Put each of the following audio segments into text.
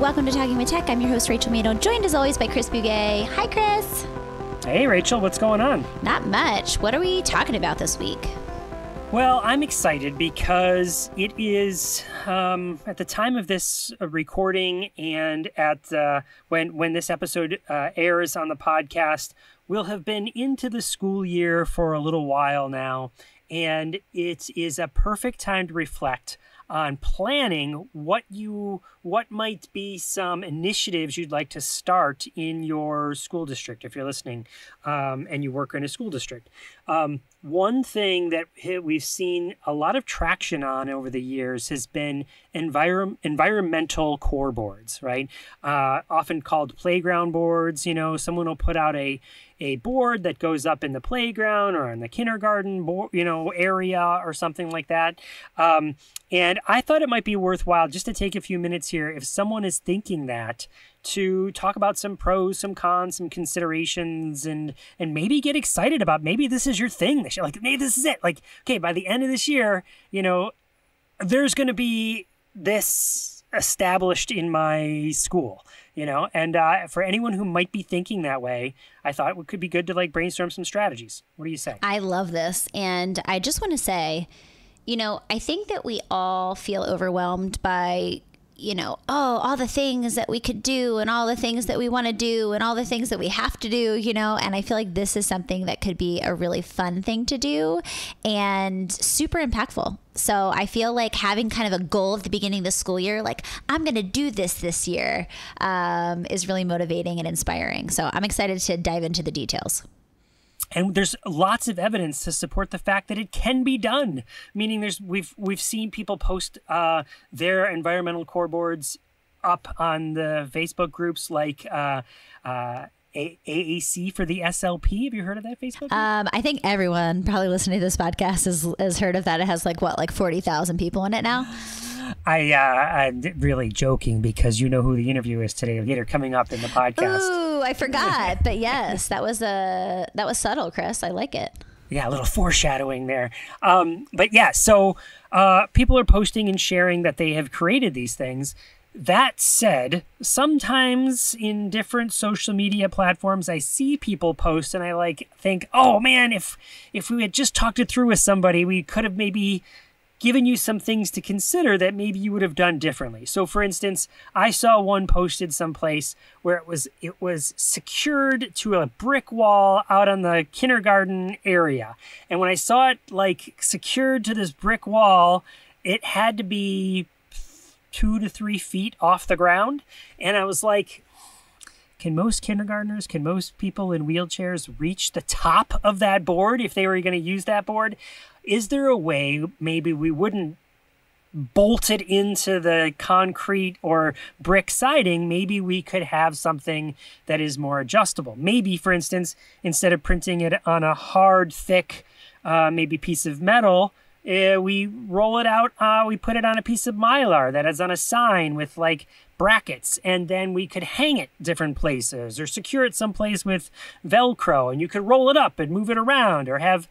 Welcome to Talking with Tech. I'm your host, Rachel Maddow, joined as always by Chris Bugay. Hi, Chris. Hey, Rachel. What's going on? Not much. What are we talking about this week? Well, I'm excited because it is at the time of this recording and at when this episode airs on the podcast, we'll have been into the school year for a little while now, and it is a perfect time to reflect on planning what might be some initiatives you'd like to start in your school district if you're listening and you work in a school district. One thing that we've seen a lot of traction on over the years has been environmental core boards, right? Often called playground boards. You know, someone will put out a board that goes up in the playground or in the kindergarten area or something like that. And I thought it might be worthwhile just to take a few minutes here, if someone is thinking that, to talk about some pros, some cons, some considerations, and maybe get excited about maybe this is your thing this year. Like, maybe this is it. Like, okay, by the end of this year, there's going to be this established in my school, and for anyone who might be thinking that way, I thought it could be good to brainstorm some strategies. What do you say? I love this. And I just want to say, I think that we all feel overwhelmed by all the things that we could do and all the things that we want to do and all the things that we have to do, and I feel like this is something that could be a really fun thing to do and super impactful. So I feel like having kind of a goal at the beginning of the school year, like I'm going to do this year, is really motivating and inspiring. So I'm excited to dive into the details. And there's lots of evidence to support the fact that it can be done. Meaning, we've seen people post their environmental core boards up on the Facebook groups like AAC for the SLP. Have you heard of that Facebook group? I think everyone probably listening to this podcast has heard of that. It has like 40,000 people in it now. I'm really joking because you know who the interview is today later coming up in the podcast. Ooh, I forgot. But yes, that was subtle, Chris. I like it. Yeah, a little foreshadowing there. But yeah, so people are posting and sharing that they have created these things. That said, sometimes in different social media platforms, I see people post and I think, oh man, if we had just talked it through with somebody, we could have maybe given you some things to consider that maybe you would have done differently. So for instance, I saw one posted someplace where it was secured to a brick wall out on the kindergarten area. And when I saw it secured to this brick wall, it had to be 2 to 3 feet off the ground. And I was like, can most kindergartners, can most people in wheelchairs reach the top of that board if they were going to use that board? Is there a way maybe we wouldn't bolt it into the concrete or brick siding? Maybe we could have something that is more adjustable. Maybe, for instance, instead of printing it on a hard, thick, maybe piece of metal, we roll it out, we put it on a piece of Mylar that is on a sign with brackets, and then we could hang it different places or secure it someplace with Velcro, and you could roll it up and move it around, or have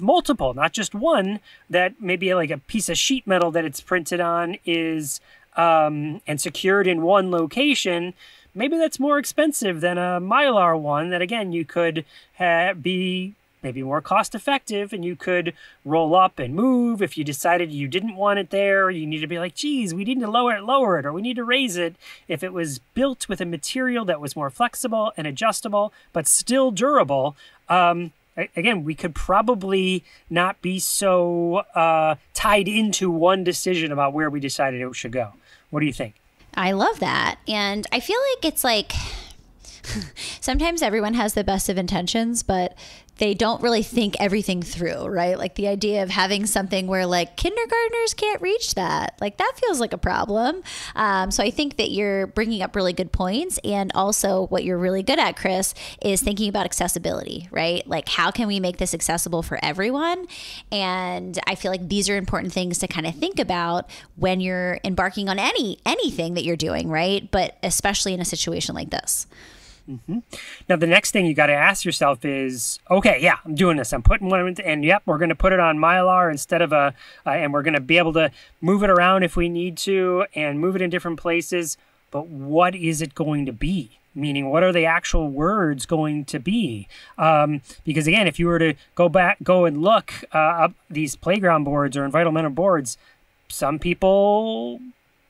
multiple, not just one, that maybe a piece of sheet metal that it's printed on is and secured in one location. Maybe that's more expensive than a Mylar one that, again, you could be maybe more cost effective, and you could roll up and move if you decided you didn't want it there. You need to be geez, we need to lower it, or we need to raise it. If it was built with a material that was more flexible and adjustable, but still durable, again, we could probably not be so tied into one decision about where we decided it should go. What do you think? I love that. And I feel like it's sometimes everyone has the best of intentions, but they don't really think everything through, right? Like the idea of having something where kindergartners can't reach that, that feels like a problem. So I think that you're bringing up really good points. And also what you're really good at, Chris, is thinking about accessibility, right? How can we make this accessible for everyone? And I feel like these are important things to kind of think about when you're embarking on anything that you're doing, right? But especially in a situation like this. Mm-hmm. Now, the next thing you got to ask yourself is, okay, yeah, I'm doing this. I'm putting one in, and yep, we're going to put it on Mylar instead of and we're going to be able to move it around if we need to and move it in different places. but what is it going to be? Meaning, what are the actual words going to be? Because again, if you were to go and look up these playground boards or environmental boards, some people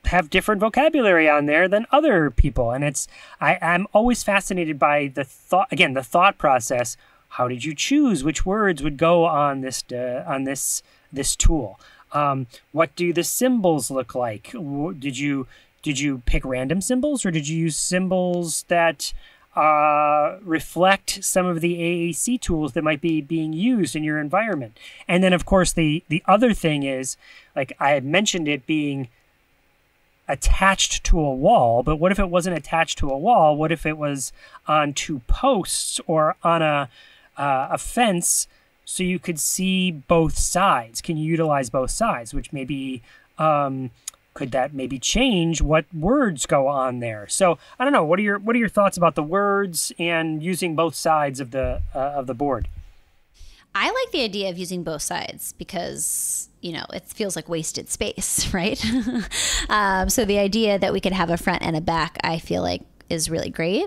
have different vocabulary on there than other people. And I'm always fascinated by the thought process. How did you choose which words would go on this tool? What do the symbols look like? Did you pick random symbols, or did you use symbols that reflect some of the AAC tools that might be being used in your environment? And then, of course, the other thing is, like I had mentioned, it being attached to a wall, but what if it wasn't attached to a wall? What if it was on two posts or on a fence, so you could see both sides? Can you utilize both sides? Which maybe could that maybe change what words go on there? So I don't know. What are your thoughts about the words and using both sides of the board? I like the idea of using both sides because, it feels like wasted space, right? So the idea that we could have a front and a back, I feel like, is really great.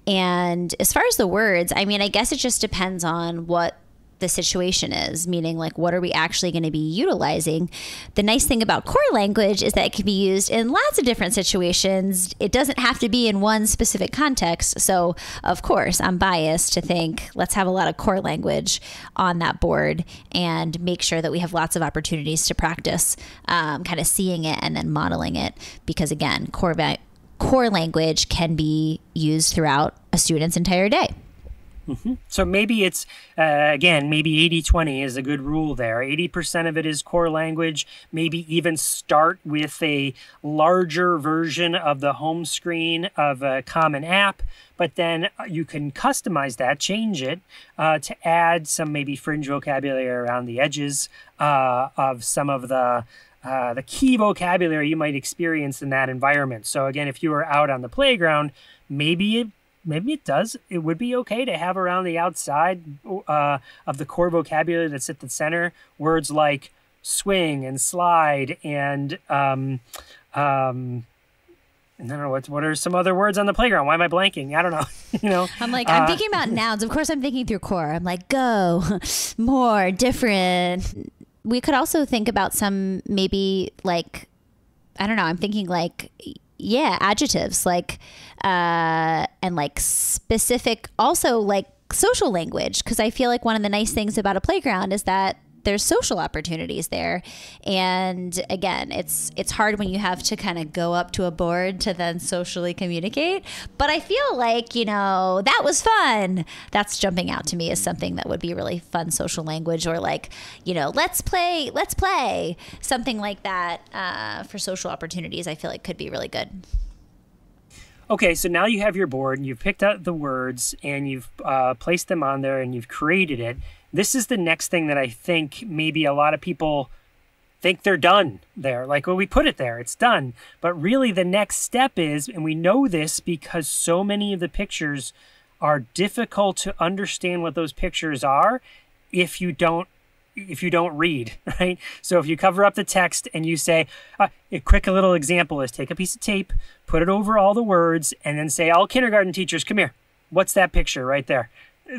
And as far as the words, I mean, I guess it just depends on what the situation is, meaning like, what are we actually going to be utilizing? The nice thing about core language is that it can be used in lots of different situations. It doesn't have to be in one specific context. So of course, I'm biased to think, let's have a lot of core language on that board and make sure that we have lots of opportunities to practice kind of seeing it and then modeling it. Because again, core language can be used throughout a student's entire day. Mm-hmm. So maybe it's, again, maybe 80-20 is a good rule there. 80% of it is core language. Maybe even start with a larger version of the home screen of a common app, but then you can customize that, change it to add some maybe fringe vocabulary around the edges of some of the key vocabulary you might experience in that environment. So again, if you were out on the playground, maybe it would be okay to have around the outside of the core vocabulary that's at the center words like swing and slide and I don't know what are some other words on the playground. Why am I blanking? I don't know. I'm like, I'm thinking about nouns. Of course I'm thinking through core. I'm like, go, more, different. We could also think about some maybe like, I don't know, I'm thinking like, adjectives like and like specific, also like social language, because I feel like one of the nice things about a playground is that there's social opportunities there. And again, it's hard when you have to kind of go up to a board to then socially communicate. But I feel like, that was fun. That's jumping out to me as something that would be really fun social language, or like, let's play. Something like that for social opportunities, I feel like could be really good. Okay, so now you have your board and you've picked out the words and you've placed them on there and you've created it. This is the next thing that I think maybe a lot of people think they're done there. Like, well, we put it there, it's done. But really the next step is, and we know this because so many of the pictures are difficult to understand what those pictures are if you don't read, right? So if you cover up the text and you say, a quick little example is take a piece of tape, put it over all the words, and then say, all kindergarten teachers, come here. What's that picture right there?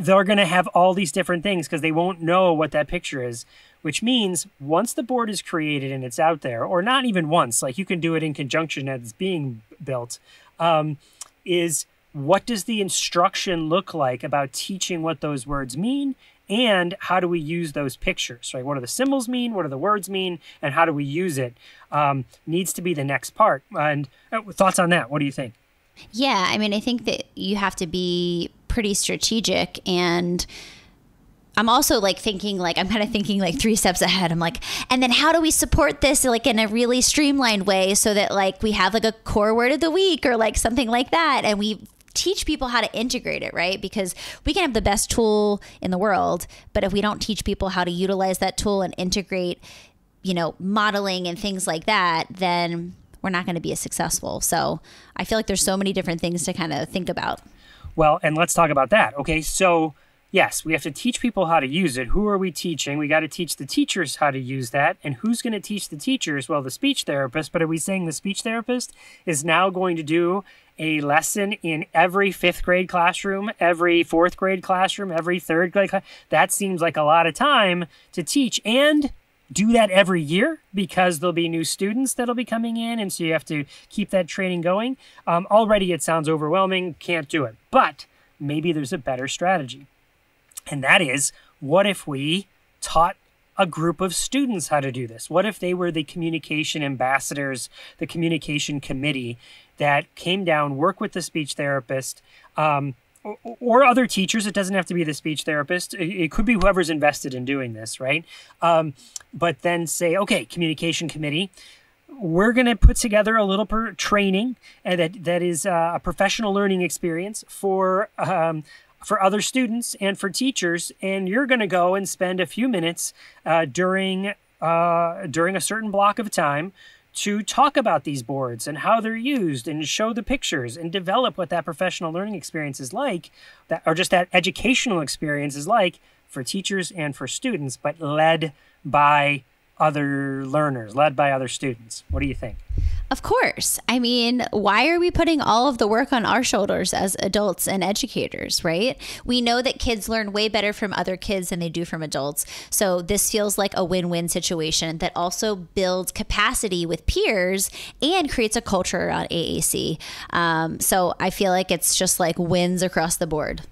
They're going to have all these different things because they won't know what that picture is, which means once the board is created and it's out there, or not even once, like you can do it in conjunction as it's being built, is what does the instruction look like about teaching what those words mean? And how do we use those pictures, right? What do the symbols mean? What do the words mean? And how do we use it? Needs to be the next part. And thoughts on that? What do you think? Yeah, I mean, I think that you have to be pretty strategic, and I'm also like thinking, like, I'm kind of thinking like 3 steps ahead. I'm like, and then how do we support this like in a really streamlined way so that like we have like a core word of the week or like something like that, and we teach people how to integrate it, right? Because we can have the best tool in the world, but if we don't teach people how to utilize that tool and integrate, modeling and things like that, then we're not going to be as successful. So I feel like there's so many different things to kind of think about. Well, and let's talk about that. Okay, so yes, we have to teach people how to use it. Who are we teaching? We got to teach the teachers how to use that. And who's going to teach the teachers? Well, the speech therapist. But are we saying the speech therapist is now going to do a lesson in every fifth grade classroom, every fourth grade classroom, every third grade class? That seems like a lot of time to teach and do that every year, because there'll be new students that'll be coming in. And so you have to keep that training going. Already it sounds overwhelming. Can't do it. But maybe there's a better strategy. And that is, what if we taught a group of students how to do this? What if they were the communication ambassadors, the communication committee that came down, work with the speech therapist, or other teachers? It doesn't have to be the speech therapist. It could be whoever's invested in doing this, right? But then say, okay, communication committee, we're going to put together a little training that is a professional learning experience for other students and for teachers, and you're going to go and spend a few minutes during a certain block of time to talk about these boards and how they're used and show the pictures and develop what that professional learning experience is like, or just that educational experience is like for teachers and for students, but led by other learners, led by other students. What do you think? Of course. I mean, why are we putting all of the work on our shoulders as adults and educators, right? We know that kids learn way better from other kids than they do from adults. So this feels like a win-win situation that also builds capacity with peers and creates a culture around AAC. So I feel like it's just like wins across the board.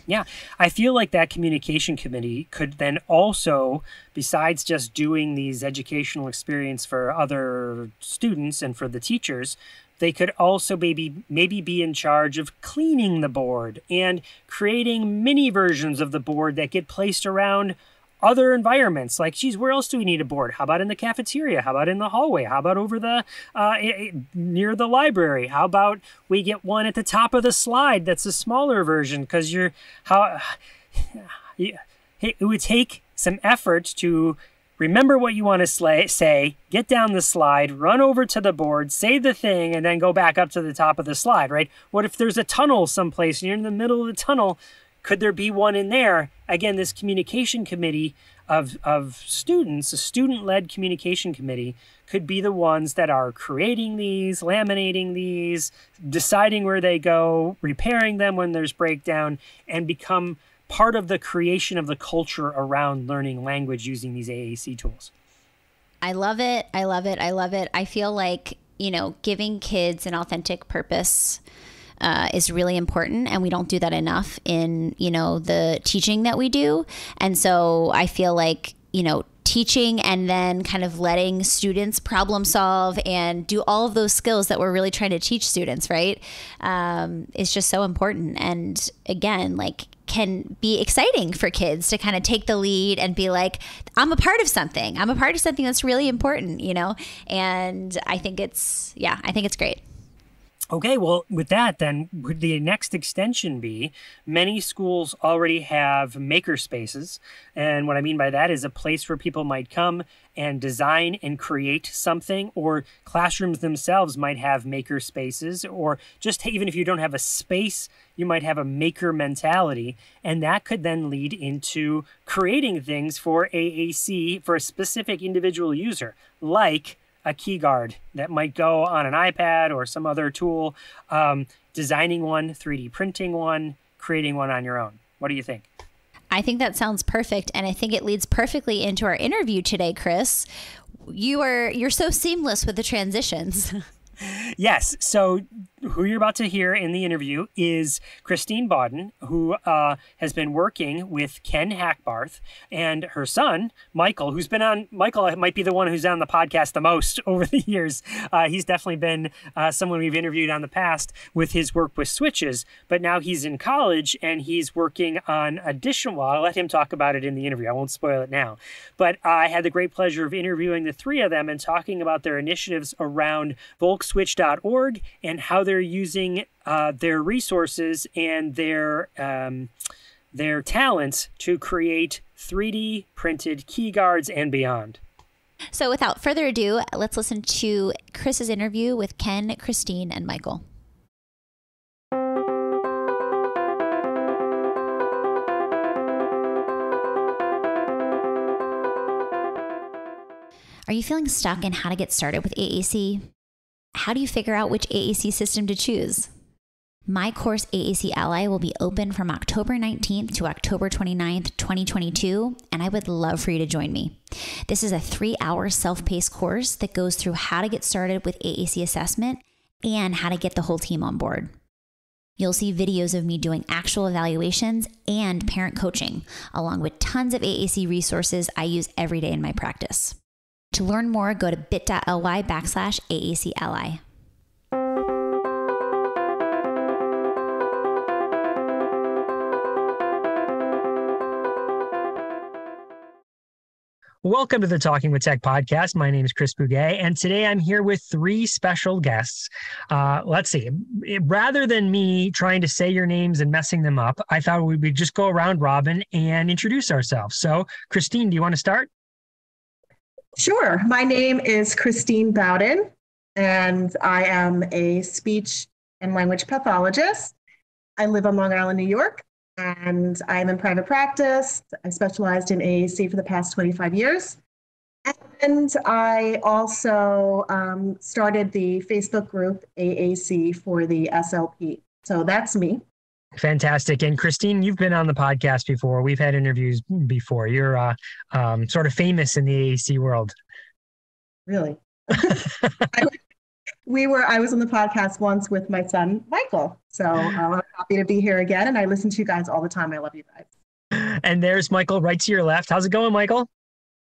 Yeah, I feel like that communication committee could then also, besides just doing these educational experience for other students and for the teachers, they could also maybe be in charge of cleaning the board and creating mini versions of the board that get placed around other environments. Like, geez, where else do we need a board? How about in the cafeteria? How about in the hallway? How about over the near the library? How about we get one at the top of the slide that's a smaller version? Because it would take some effort to remember what you want to say, get down the slide, run over to the board, say the thing, and then go back up to the top of the slide, right? What if there's a tunnel someplace and you're in the middle of the tunnel? Could there be one in there? Again, this communication committee of students, a student-led communication committee, could be the ones that are creating these, laminating these, deciding where they go, repairing them when there's breakdown, and become part of the creation of the culture around learning language using these AAC tools. I love it. I love it. I love it. I feel like, giving kids an authentic purpose is really important, and we don't do that enough in the teaching that we do. And so I feel like teaching and then kind of letting students problem solve and do all of those skills that we're really trying to teach students, right, is just so important. And again, like, can be exciting for kids to kind of take the lead and be like, I'm a part of something. I'm a part of something that's really important, and I think it's great. Okay, well, with that, then, would the next extension be, many schools already have maker spaces. And what I mean by that is a place where people might come and design and create something, or classrooms themselves might have maker spaces, or just even if you don't have a space, you might have a maker mentality. And that could then lead into creating things for AAC for a specific individual user, like a key guard that might go on an iPad or some other tool, designing one, 3D printing one, creating one on your own. What do you think? I think that sounds perfect. And I think it leads perfectly into our interview today, Chris. You're so seamless with the transitions. Yes. So who you're about to hear in the interview is Christine Bodden, who has been working with Ken Hackbarth and her son, Michael, who's been on, Michael might be the one who's on the podcast the most over the years. He's definitely been someone we've interviewed on the past with his work with switches, but now he's in college and he's working on additional, well, I'll let him talk about it in the interview. I won't spoil it now. But I had the great pleasure of interviewing the three of them and talking about their initiatives around volkswitch.org and how they're using their resources and their talents to create 3D printed key guards and beyond. So without further ado, let's listen to Chris's interview with Ken, Christine, and Michael. Are you feeling stuck in how to get started with AAC? How do you figure out which AAC system to choose? My course AAC Ally will be open from October 19th to October 29th, 2022, and I would love for you to join me. This is a 3-hour self-paced course that goes through how to get started with AAC assessment and how to get the whole team on board. You'll see videos of me doing actual evaluations and parent coaching, along with tons of AAC resources I use every day in my practice. To learn more, go to bit.ly/AAC Ally. Welcome to the Talking with Tech podcast. My name is Chris Bouguet, and today I'm here with 3 special guests. Let's see. Rather than me trying to say your names and messing them up, I thought we would just go around robin and introduce ourselves. So, Christine, do you want to start? Sure. My name is Christine Bowden, and I am a speech and language pathologist. I live on Long Island, New York, and I'm in private practice. I specialized in AAC for the past 25 years. And I also started the Facebook group AAC for the SLP. So that's me. Fantastic. And Christine, you've been on the podcast before. We've had interviews before. You're sort of famous in the AAC world. Really? I was on the podcast once with my son, Michael. So I'm happy to be here again. And I listen to you guys all the time. I love you guys. And there's Michael right to your left. How's it going, Michael?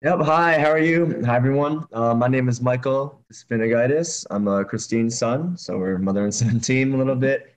Yep. Hi, how are you? Hi, everyone. My name is Michael Spinagaitis. I'm Christine's son. So we're mother and son team a little bit.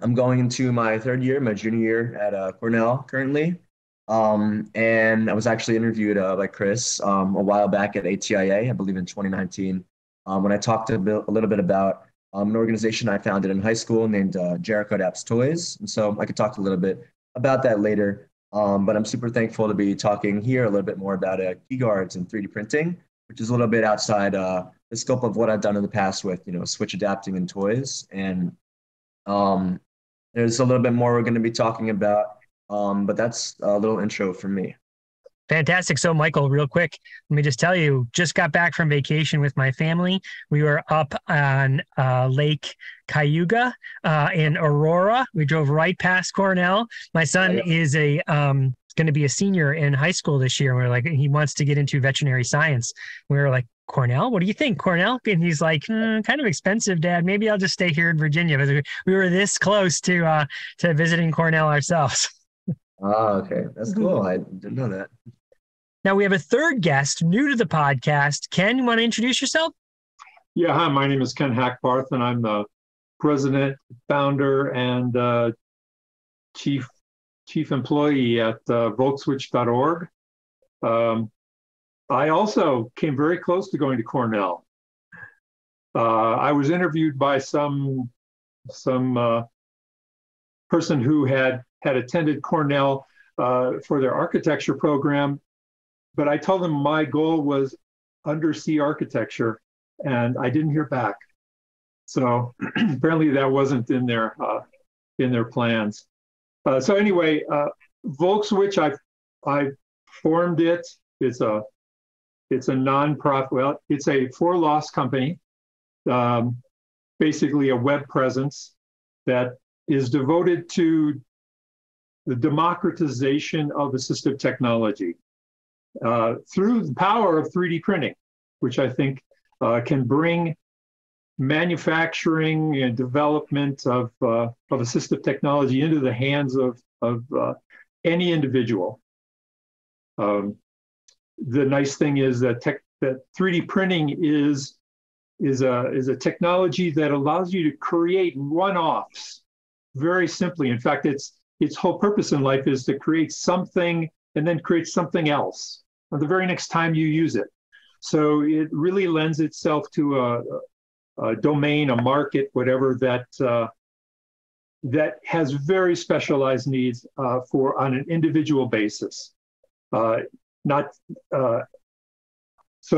I'm going into my 3rd year, my junior year at Cornell currently. And I was actually interviewed by Chris a while back at ATIA, I believe in 2019, when I talked a little bit about an organization I founded in high school named Jericho Adapts Toys. And so I could talk a little bit about that later. But I'm super thankful to be talking here a little bit more about key guards and 3D printing, which is a little bit outside the scope of what I've done in the past with, switch adapting and toys. And there's a little bit more we're going to be talking about, but that's a little intro from me. Fantastic. So, Michael, real quick, let me just tell you, just got back from vacation with my family. We were up on Lake Cayuga in Aurora. We drove right past Cornell. My son is going to be a senior in high school this year. We're like, he wants to get into veterinary science. We were like, Cornell? What do you think, Cornell? And he's like, kind of expensive, Dad. Maybe I'll just stay here in Virginia. But we were this close to visiting Cornell ourselves. Oh, okay. That's cool. I didn't know that. Now we have a 3rd guest new to the podcast. Ken, you want to introduce yourself? Yeah, hi. My name is Ken Hackbarth, and I'm the president, founder, and chief employee at voltswitch.org. I also came very close to going to Cornell. I was interviewed by some person who had attended Cornell for their architecture program, but I told them my goal was undersea architecture, and I didn't hear back. So apparently that wasn't in their plans. So anyway, Volkswitch, I formed it. It's a nonprofit. Well, it's a for-loss company, basically a web presence that is devoted to the democratization of assistive technology through the power of 3D printing, which I think can bring manufacturing and development of assistive technology into the hands of any individual. The nice thing is that 3D printing is a technology that allows you to create one-offs very simply. In fact, its whole purpose in life is to create something and then create something else the very next time you use it. So it really lends itself to a domain, a market, whatever that has very specialized needs on an individual basis. So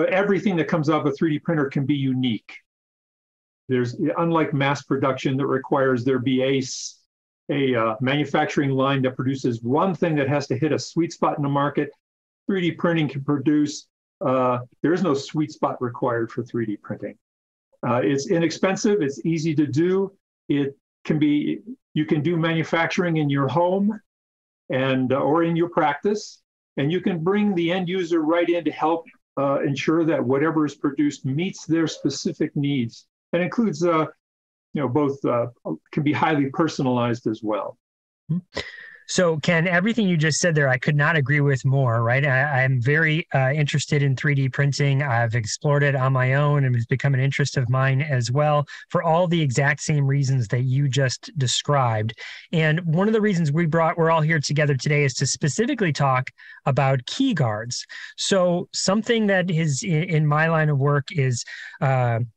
everything that comes off a 3D printer can be unique. Unlike mass production that requires there be a manufacturing line that produces one thing that has to hit a sweet spot in the market, 3D printing can produce there is no sweet spot required for 3D printing. It's inexpensive. It's easy to do. You can do manufacturing in your home and or in your practice, and you can bring the end user right in to help ensure that whatever is produced meets their specific needs. And includes, both can be highly personalized as well. So, Ken, everything you just said there, I could not agree with more, right? I'm very interested in 3D printing. I've explored it on my own, and it's become an interest of mine as well for all the exact same reasons that you just described. And one of the reasons we're all here together today is to specifically talk about key guards. So something that is in my line of work is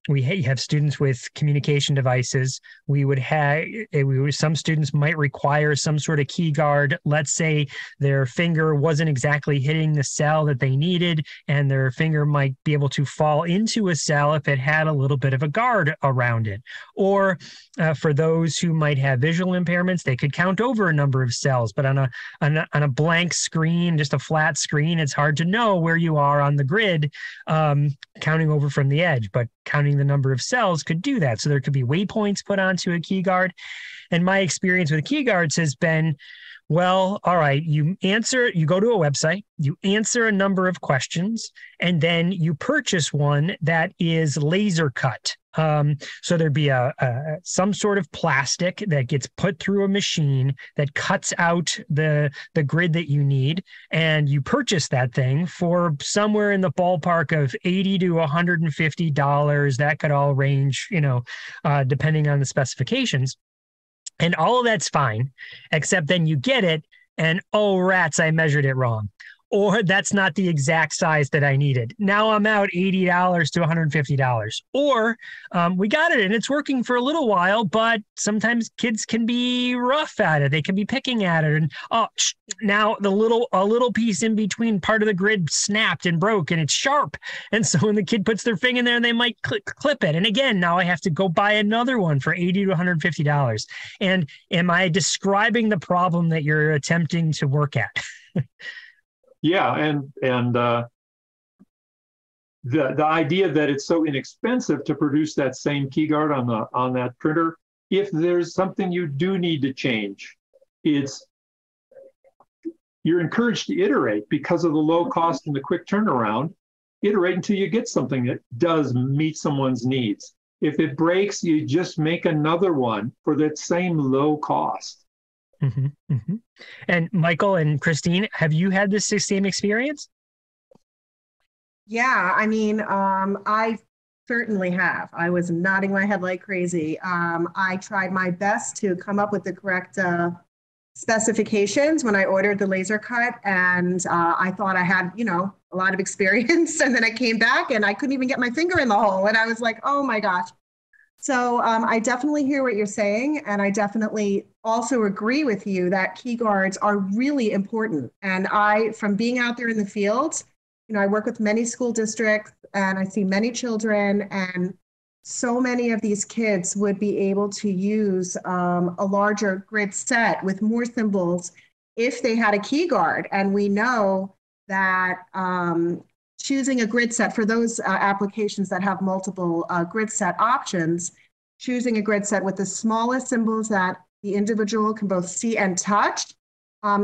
we have students with communication devices. Some students might require some sort of key guard. Let's say their finger wasn't exactly hitting the cell that they needed, and their finger might be able to fall into a cell if it had a little bit of a guard around it. Or for those who might have visual impairments, they could count over a number of cells, but on a blank screen, just a flat screen, it's hard to know where you are on the grid, counting over from the edge, but counting the number of cells could do that. So there could be waypoints put onto a key guard. And my experience with key guards has been, well, all right, you go to a website, you answer a number of questions, and then you purchase one that is laser cut. So there'd be some sort of plastic that gets put through a machine that cuts out the grid that you need, and you purchase that thing for somewhere in the ballpark of $80 to $150. That could all range, depending on the specifications. And all of that's fine, except then you get it and, oh, rats, I measured it wrong. Or that's not the exact size that I needed. Now I'm out $80 to $150. Or we got it and it's working for a little while, but sometimes kids can be rough at it. They can be picking at it. And now a little piece in between part of the grid snapped and broke and it's sharp. And so when the kid puts their finger in there, they might clip it. And again, now I have to go buy another one for $80 to $150. And am I describing the problem that you're attempting to work at? Yeah, and the idea that it's so inexpensive to produce that same key guard on that printer, if there's something you do need to change, you're encouraged to iterate because of the low cost and the quick turnaround. Iterate until you get something that does meet someone's needs. If it breaks, you just make another one for that same low cost. Mm-hmm, mm-hmm. And Michael and Christine, have you had this same experience? Yeah, I mean, I certainly have. I was nodding my head like crazy. I tried my best to come up with the correct specifications when I ordered the laser cut, and I thought I had, a lot of experience, and then I came back and I couldn't even get my finger in the hole, and I was like, oh my gosh. So I definitely hear what you're saying, and I definitely also agree with you that key guards are really important. And from being out there in the field, I work with many school districts, and I see many children, and so many of these kids would be able to use a larger grid set with more symbols if they had a key guard. And we know that choosing a grid set for those applications that have multiple grid set options, choosing a grid set with the smallest symbols that the individual can both see and touch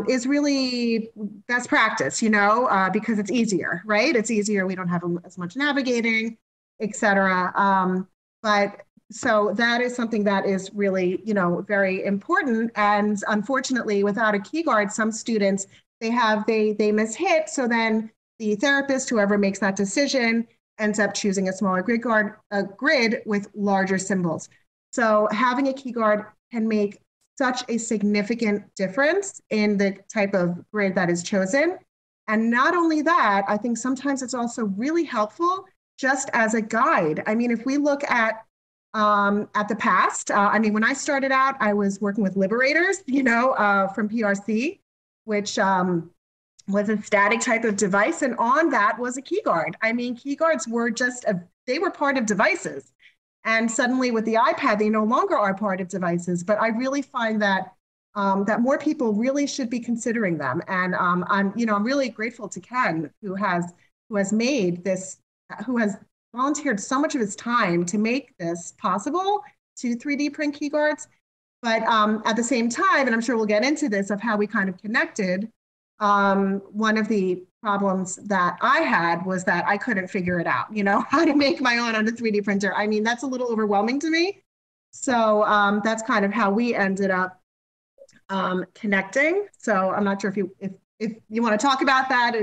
is really best practice, because it's easier, right? It's easier. We don't have as much navigating, et cetera. But so that is something that is really, very important. And unfortunately, without a key guard, some students, they mishit. So then the therapist, whoever makes that decision, ends up choosing a smaller grid with larger symbols. So having a key guard can make such a significant difference in the type of grid that is chosen. And not only that, I think sometimes it's also really helpful just as a guide. I mean, if we look at the past, when I started out, I was working with Liberators, from PRC, which was a static type of device, and on that was a key guard. I mean, key guards were they were part of devices. And suddenly with the iPad, they no longer are part of devices. But I really find that that more people really should be considering them. And I'm really grateful to Ken, who has who has made this, who has volunteered so much of his time to make this possible to 3D print key guards. But at the same time, and I'm sure we'll get into this of how we kind of connected, one of the problems that I had was that I couldn't figure it out, how to make my own on a 3D printer. I mean, that's a little overwhelming to me. So that's kind of how we ended up connecting. So I'm not sure if you want to talk about that,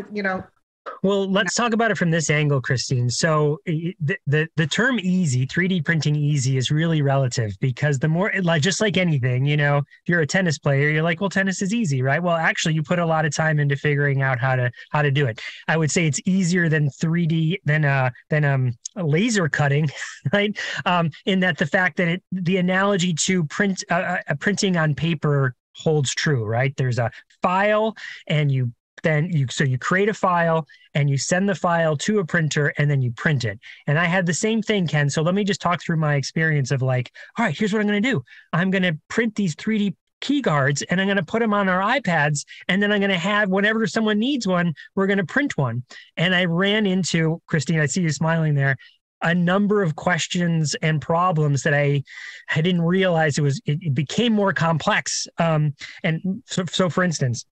Well, let's talk about it from this angle, Christine. So the term easy, 3D printing easy, is really relative, because the more, like, just like anything, if you're a tennis player, you're like, well, tennis is easy, right? Well, actually, you put a lot of time into figuring out how to do it. I would say it's easier than 3D than laser cutting, right? In that the fact that the analogy to printing on paper holds true, right? There's a file, and you create a file and you send the file to a printer, and then you print it. And I had the same thing, Ken. So let me just talk through my experience of like, all right, here's what I'm going to do. I'm going to print these 3D key guards, and I'm going to put them on our iPads. And then I'm going to have, whenever someone needs one, we're going to print one. And I ran into, Christine, I see you smiling there, a number of questions and problems that I didn't realize it became more complex. And so for instance,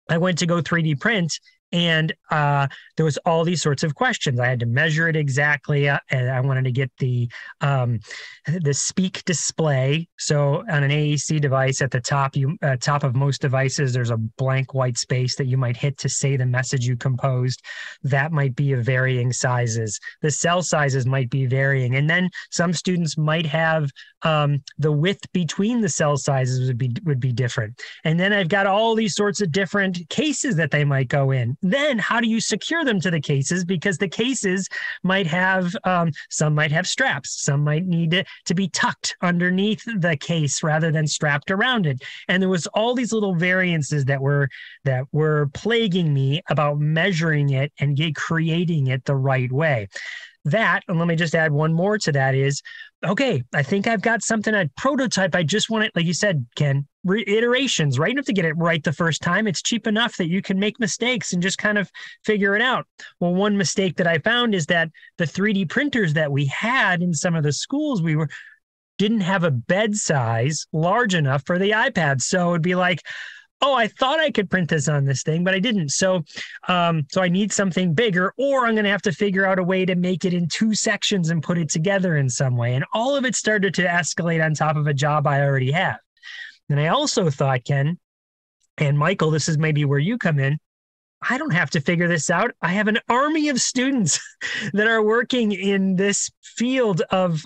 I went to go 3D print, and there was all these sorts of questions. I had to measure it exactly, and I wanted to get the speak display. So on an AAC device, at the top of most devices, there's a blank white space that you might hit to say the message you composed. That might be of varying sizes. The cell sizes might be varying, and then some students might have the width between the cell sizes would be different. And then I've got all these sorts of different cases that they might go in. Then how do you secure them to the cases? Because the cases might have, some might have straps, some might need to be tucked underneath the case rather than strapped around it. And there was all these little variances that were plaguing me about measuring it and creating it the right way. That, and let me just add one more to that, is, okay, I think I've got something, a prototype. I just want it, like you said, Ken, iterations, right? You don't have to get it right the first time. It's cheap enough that you can make mistakes and just kind of figure it out. Well, one mistake that I found is that the 3D printers that we had in some of the schools didn't have a bed size large enough for the iPad. So it'd be like, oh, I thought I could print this on this thing, but I didn't. So I need something bigger, or I'm going to have to figure out a way to make it in 2 sections and put it together in some way. And all of it started to escalate on top of a job I already have. And I also thought, Ken and Michael, this is maybe where you come in, I don't have to figure this out. I have an army of students that are working in this field of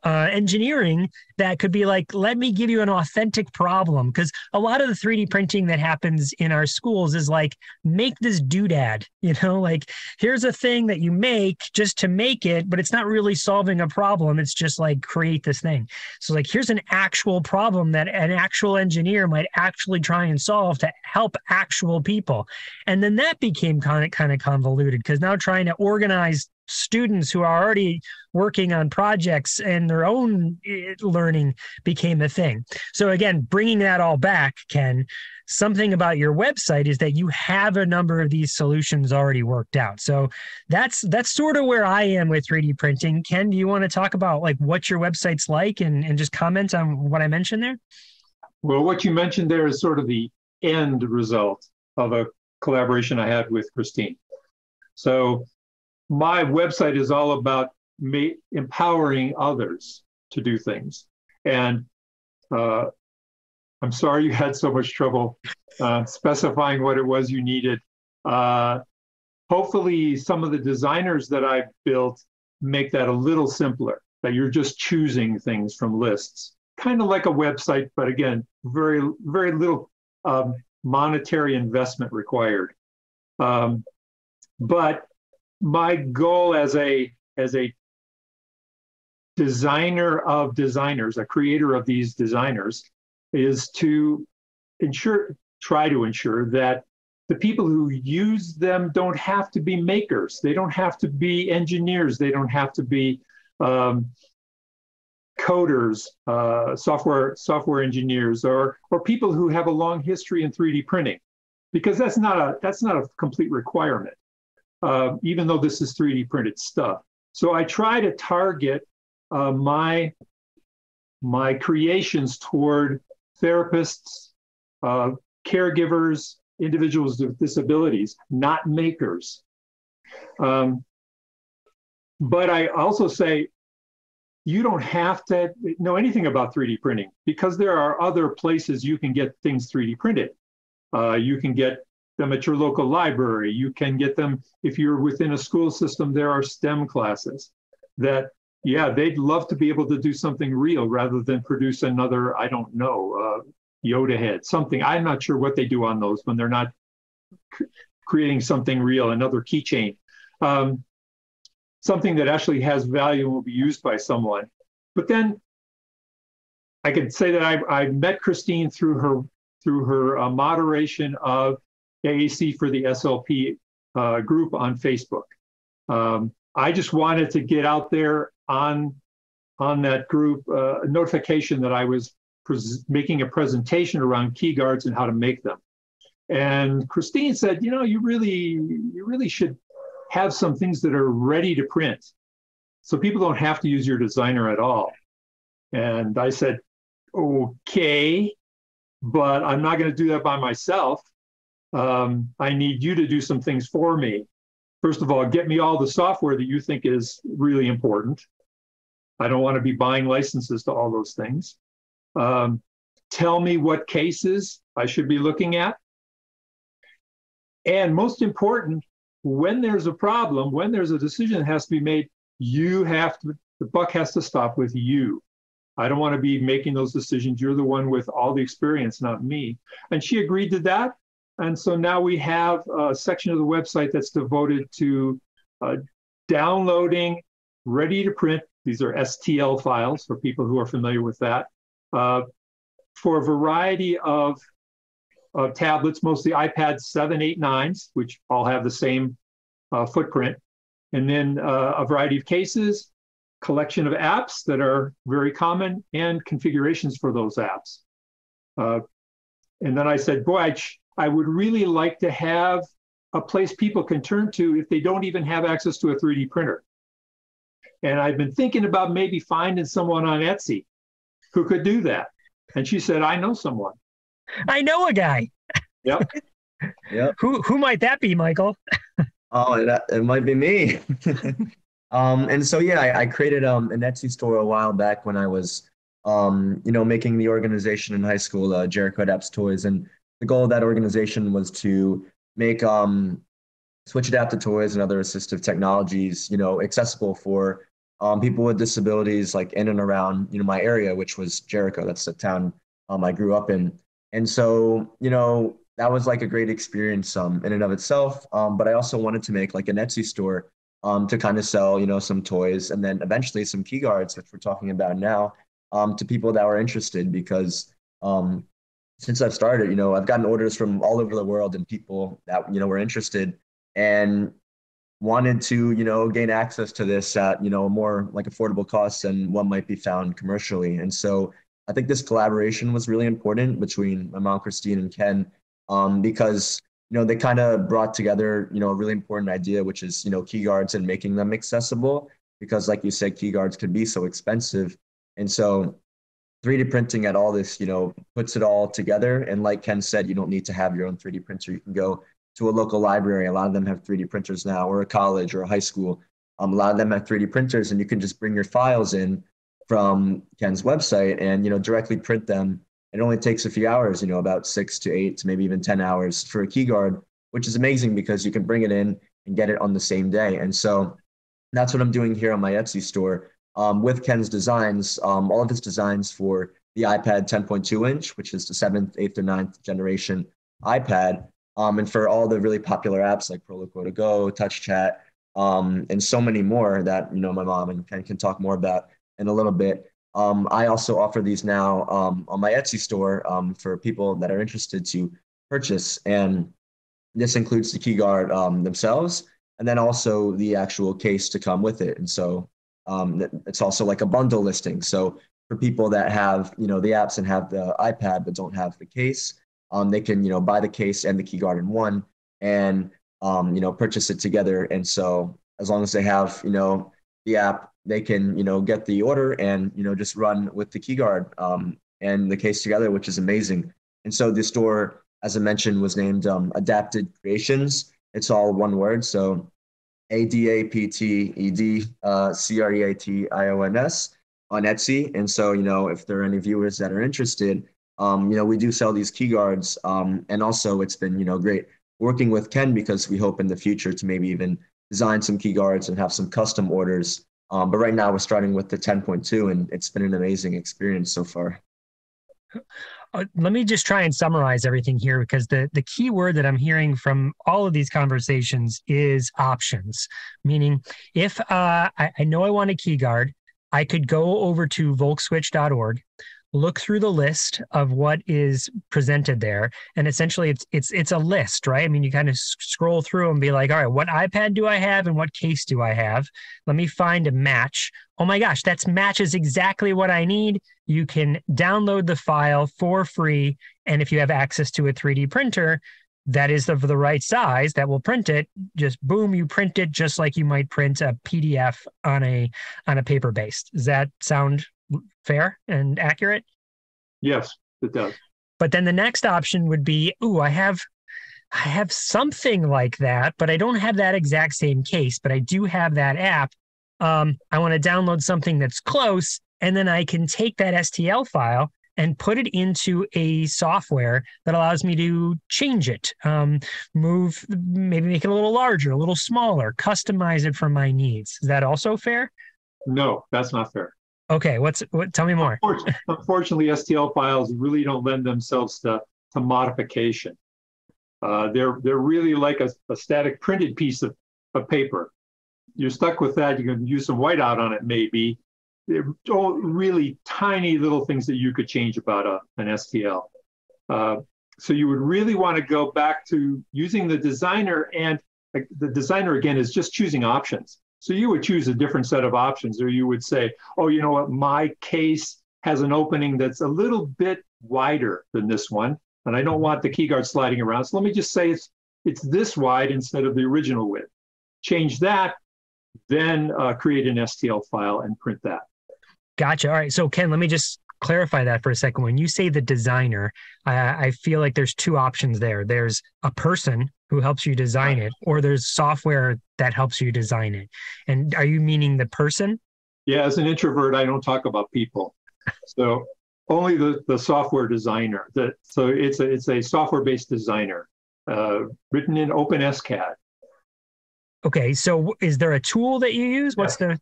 engineering that could be like, let me give you an authentic problem. Because a lot of the 3D printing that happens in our schools is like, make this doodad, like, here's a thing that you make just to make it, but it's not really solving a problem. It's just like, create this thing. So like, here's an actual problem that an actual engineer might actually try and solve to help actual people. And then that became kind of convoluted, because now trying to organize students who are already working on projects and their own learning became a thing. So again, bringing that all back, Ken, something about your website is that you have a number of these solutions already worked out. So that's sort of where I am with 3D printing. Ken, do you want to talk about like what your website's like and just comment on what I mentioned there? Well, what you mentioned there is sort of the end result of a collaboration I had with Christine. So my website is all about empowering others to do things. And I'm sorry you had so much trouble specifying what it was you needed. Hopefully some of the designers that I built make that a little simpler, that you're just choosing things from lists. Kind of like a website, but again, very, very little monetary investment required. But my goal as a designer of designers, a creator of these designers, is to try to ensure that the people who use them don't have to be makers. They don't have to be engineers. They don't have to be coders, software engineers, or people who have a long history in 3D printing, because that's not a complete requirement. even though this is 3D printed stuff. So I try to target my creations toward therapists, caregivers, individuals with disabilities, not makers. But I also say, you don't have to know anything about 3D printing, because there are other places you can get things 3D printed. You can get them at your local library. You can get them if you're within a school system. There are STEM classes that, yeah, they'd love to be able to do something real rather than produce another, I don't know, Yoda head, something. I'm not sure what they do on those when they're not creating something real, another keychain. Something that actually has value and will be used by someone. But then I could say that I met Christine through her moderation of AAC for the SLP group on Facebook. I just wanted to get out there on that group a notification that I was making a presentation around key guards and how to make them. And Christine said, you really should have some things that are ready to print, so people don't have to use your designer at all. And I said, okay, but I'm not going to do that by myself. I need you to do some things for me. First of all, get me all the software that you think is really important. I don't want to be buying licenses to all those things. Tell me what cases I should be looking at. And most important, when there's a problem, when there's a decision that has to be made, the buck has to stop with you. I don't want to be making those decisions. You're the one with all the experience, not me. And she agreed to that. And so now we have a section of the website that's devoted to downloading, ready to print. These are STL files for people who are familiar with that, for a variety of tablets, mostly iPad 7, 8, 9s, which all have the same footprint. And then a variety of cases, collection of apps that are very common, and configurations for those apps. And then I said, boy, I would really like to have a place people can turn to if they don't even have access to a 3D printer. And I've been thinking about maybe finding someone on Etsy who could do that. And she said, I know someone. I know a guy. Yep. Yep. Who might that be, Michael? Oh, it might be me. And so, yeah, I created an Etsy store a while back when I was, making the organization in high school, Jericho Adapts Toys. And the goal of that organization was to make switch adapted toys and other assistive technologies, accessible for people with disabilities, like in and around, my area, which was Jericho. That's the town I grew up in. And so, that was like a great experience in and of itself. But I also wanted to make like an Etsy store to kind of sell, some toys, and then eventually some key guards, which we're talking about now, to people that were interested, because since I've started, I've gotten orders from all over the world, and people that, were interested and wanted to, gain access to this at, a more like affordable cost than what might be found commercially. And so I think this collaboration was really important between my mom, Christine, and Ken, because, they kind of brought together, a really important idea, which is, key guards and making them accessible, because like you said, key guards could be so expensive. And so 3D printing at all this, puts it all together. And like Ken said, you don't need to have your own 3D printer. You can go to a local library. A lot of them have 3D printers now, or a college or a high school. A lot of them have 3D printers, and you can just bring your files in from Ken's website and, directly print them. It only takes a few hours, about 6 to 8 to maybe even 10 hours for a key guard, which is amazing because you can bring it in and get it on the same day. And so that's what I'm doing here on my Etsy store with Ken's designs, all of his designs for the iPad 10.2 inch, which is the 7th, 8th, or 9th generation iPad. And for all the really popular apps like Proloquo to Go, TouchChat, and so many more that, my mom and Ken can talk more about in a little bit. I also offer these now on my Etsy store for people that are interested to purchase. And this includes the key guard themselves, and then also the actual case to come with it. And so it's also like a bundle listing. So for people that have, the apps and have the iPad but don't have the case, they can, buy the case and the key guard in one. And purchase it together. And so as long as they have, the app, they can, get the order and, just run with the key guard and the case together, which is amazing. And so the store, as I mentioned, was named Adapted Creations. It's all one word. So ADAPTED CREATIONS on Etsy. And so, if there are any viewers that are interested, we do sell these key guards. And also it's been, great working with Ken, because we hope in the future to maybe even design some key guards and have some custom orders. But right now we're starting with the 10.2, and it's been an amazing experience so far. Let me just try and summarize everything here, because the key word that I'm hearing from all of these conversations is options. Meaning, if I know I want a key guard, I could go over to volkswitch.org, look through the list of what is presented there, and essentially it's a list, right? I mean, you kind of scroll through and be like, all right, what iPad do I have and what case do I have? Let me find a match. Oh my gosh, that matches exactly what I need. You can download the file for free, and if you have access to a 3D printer that is of the right size that will print it, just boom, you print it just like you might print a PDF on a paper based. Does that sound fair and accurate? Yes, it does. But then the next option would be, I have something like that, but I don't have that exact same case, but I do have that app. I want to download something that's close, and then I can take that STL file and put it into a software that allows me to change it, maybe make it a little larger, a little smaller, customize it for my needs. Is that also fair? No, that's not fair. Okay, tell me more. Unfortunately, STL files really don't lend themselves to modification. They're really like a static printed piece of paper. You're stuck with that. You can use some whiteout on it, maybe. They're all really tiny little things that you could change about an STL. So you would really want to go back to using the designer, and the designer, again, is just choosing options. So you would choose a different set of options, or you would say, oh, you know what, my case has an opening that's a little bit wider than this one, and I don't want the key guard sliding around. So let me just say it's this wide instead of the original width. Change that, then create an STL file and print that. Gotcha. All right. So Ken, let me just clarify that for a second. When you say the designer, I feel like there's two options there. There's a person who helps you design it, or there's software that helps you design it. And are you meaning the person? Yeah, as an introvert, I don't talk about people. So only the software designer. So it's a software-based designer written in OpenSCAD. Okay. So is there a tool that you use? What's the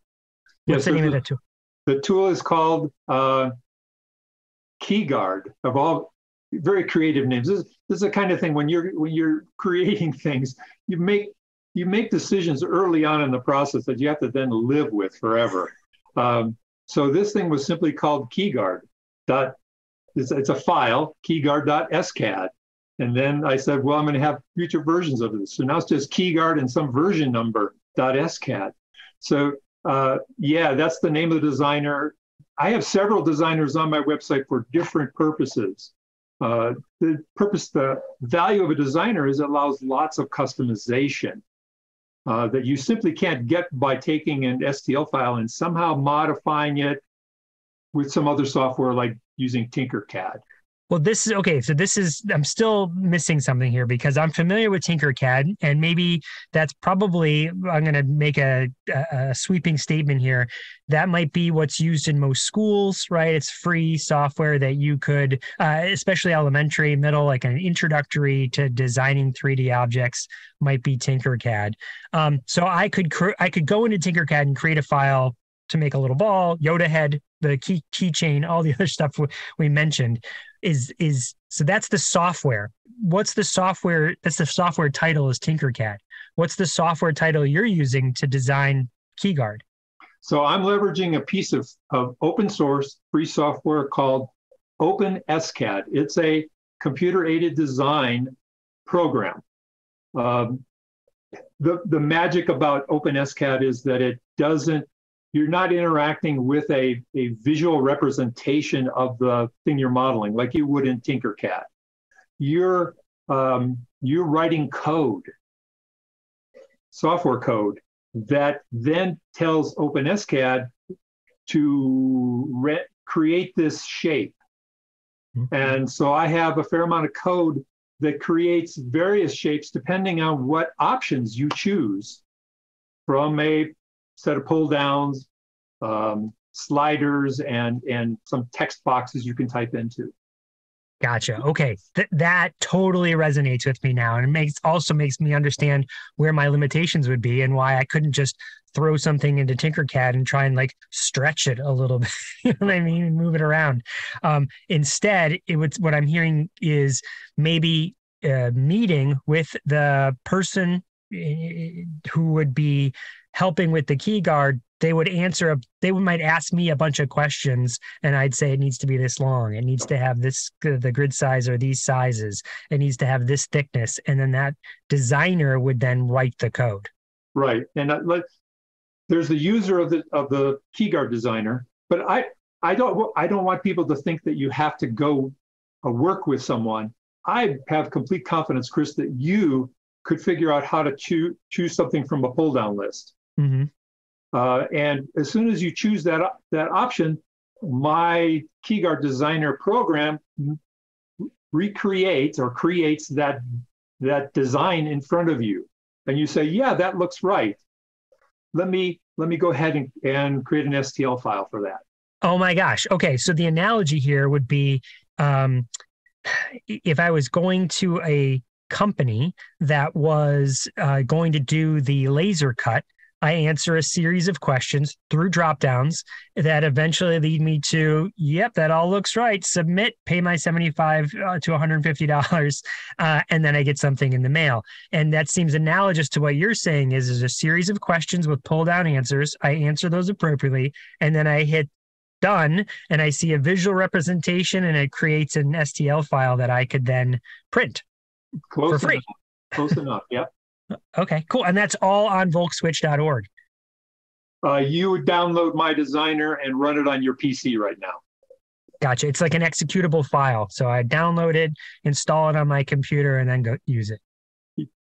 name of that tool? The tool is called KeyGuard. Of all very creative names. This is the kind of thing when you're creating things, you make decisions early on in the process that you have to then live with forever. So this thing was simply called KeyGuard. It's a file, keyguard.scad. And then I said, well, I'm going to have future versions of this. So now it's just KeyGuard and some version number .scad. So that's the name of the designer. I have several designers on my website for different purposes. The value of a designer is it allows lots of customization that you simply can't get by taking an STL file and somehow modifying it with some other software like using Tinkercad. Well, this is okay. So I'm still missing something here, because I'm familiar with Tinkercad, and maybe that's probably, I'm going to make a sweeping statement here. That might be what's used in most schools, right? It's free software that you could, especially elementary, middle, like an introductory to designing 3D objects might be Tinkercad. So I could go into Tinkercad and create a file to make a little ball, Yoda head, the keychain, all the other stuff we mentioned. So that's the software. What's the software? That's the software title is Tinkercad. What's the software title you're using to design KeyGuard? So I'm leveraging a piece of open source free software called OpenSCAD. It's a computer-aided design program. The magic about OpenSCAD is that you're not interacting with a visual representation of the thing you're modeling like you would in Tinkercad. You're writing code. software code that then tells OpenSCAD to create this shape. And so I have a fair amount of code that creates various shapes depending on what options you choose from a set of pull downs, sliders, and some text boxes you can type into. Gotcha. Okay. That totally resonates with me now. And it also makes me understand where my limitations would be and why I couldn't just throw something into Tinkercad and try and like stretch it a little bit, you know what I mean? And move it around. Instead, what I'm hearing is maybe meeting with the person who would be helping with the key guard. They might ask me a bunch of questions and I'd say it needs to be this long. It needs to have the grid size or these sizes. It needs to have this thickness. And then that designer would then write the code. Right. And there's the user of the key guard designer, but I don't want people to think that you have to go work with someone. I have complete confidence, Chris, that you could figure out how to choose something from a pull down list. Mm-hmm. And as soon as you choose that option, my KeyGuard designer program recreates or creates that design in front of you. And you say, yeah, that looks right. Let me go ahead and create an STL file for that. Oh my gosh. Okay. So the analogy here would be if I was going to a company that was going to do the laser cut, I answer a series of questions through dropdowns that eventually lead me to, yep, that all looks right. Submit, pay my $75 to $150, and then I get something in the mail. And that seems analogous to what you're saying is there's a series of questions with pull-down answers. I answer those appropriately, and then I hit done, and I see a visual representation, and it creates an STL file that I could then print for free. Close enough, yep. Okay, cool. And that's all on volkswitch.org. You would download my designer and run it on your PC right now. Gotcha. It's like an executable file. So I download it, install it on my computer, and then go use it.